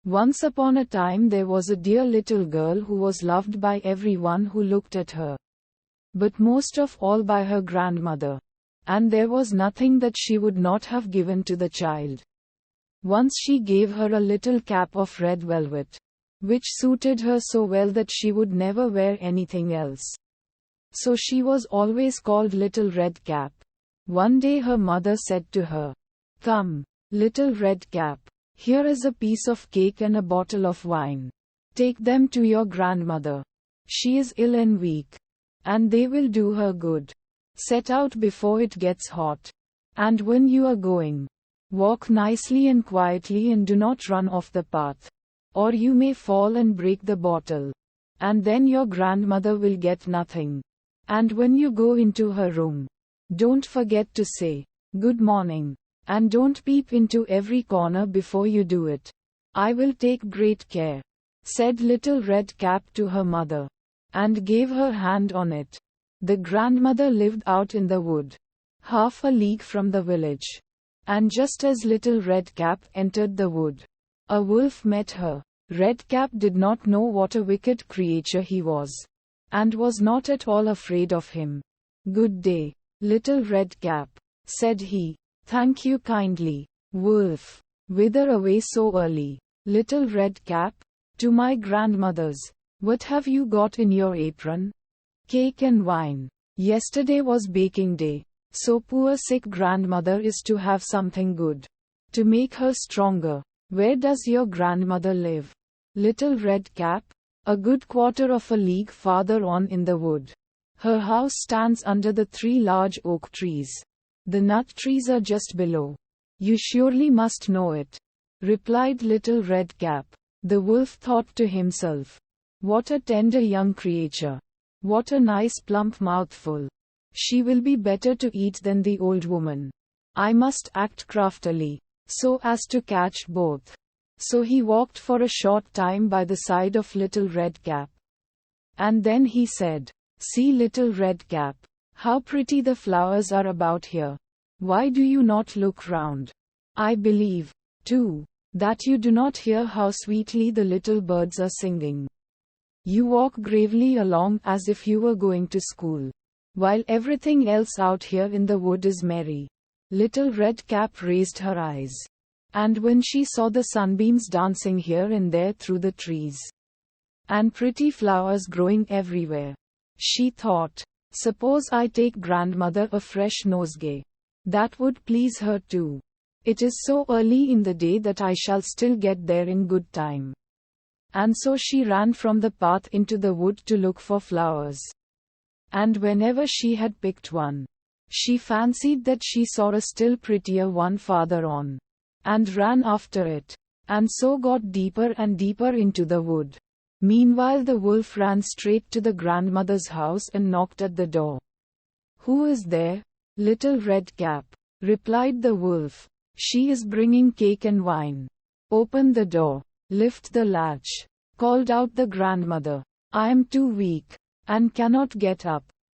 Once upon a time there was a dear little girl who was loved by everyone who looked at her. But most of all by her grandmother. And there was nothing that she would not have given to the child. Once she gave her a little cap of red velvet, which suited her so well that she would never wear anything else. So she was always called Little Red Cap. One day her mother said to her, "Come, Little Red Cap. Here is a piece of cake and a bottle of wine. Take them to your grandmother. She is ill and weak, and they will do her good. Set out before it gets hot. And when you are going, walk nicely and quietly and do not run off the path, or you may fall and break the bottle. And then your grandmother will get nothing. And when you go into her room, don't forget to say, 'Good morning.' And don't peep into every corner before you do it. I will take great care," said Little Red Cap to her mother, and gave her hand on it. The grandmother lived out in the wood, half a league from the village. And just as Little Red Cap entered the wood, a wolf met her. Red Cap did not know what a wicked creature he was, and was not at all afraid of him. "Good day, Little Red Cap," said he. "Thank you kindly, wolf. Whither away so early, Little Red Cap?" "To my grandmother's." "What have you got in your apron?" "Cake and wine. Yesterday was baking day, so poor sick grandmother is to have something good, to make her stronger." "Where does your grandmother live, Little Red Cap?" "A good quarter of a league farther on in the wood. Her house stands under the 3 large oak trees. The nut trees are just below." "You surely must know it," replied Little Red Cap. The wolf thought to himself, "What a tender young creature. What a nice plump mouthful. She will be better to eat than the old woman. I must act craftily, so as to catch both." So he walked for a short time by the side of Little Red Cap. And then he said, "See, Little Red Cap, how pretty the flowers are about here. Why do you not look round? I believe, too, that you do not hear how sweetly the little birds are singing. You walk gravely along as if you were going to school, while everything else out here in the wood is merry." Little Red Cap raised her eyes, and when she saw the sunbeams dancing here and there through the trees, and pretty flowers growing everywhere, she thought, "Suppose I take grandmother a fresh nosegay. That would please her too. It is so early in the day that I shall still get there in good time." And so she ran from the path into the wood to look for flowers. And whenever she had picked one, she fancied that she saw a still prettier one farther on, and ran after it, and so got deeper and deeper into the wood. Meanwhile the wolf ran straight to the grandmother's house and knocked at the door. "Who is there, Little Red Cap?" replied the wolf. "She is bringing cake and wine." "Open the door, lift the latch," called out the grandmother. "I am too weak, and cannot get up."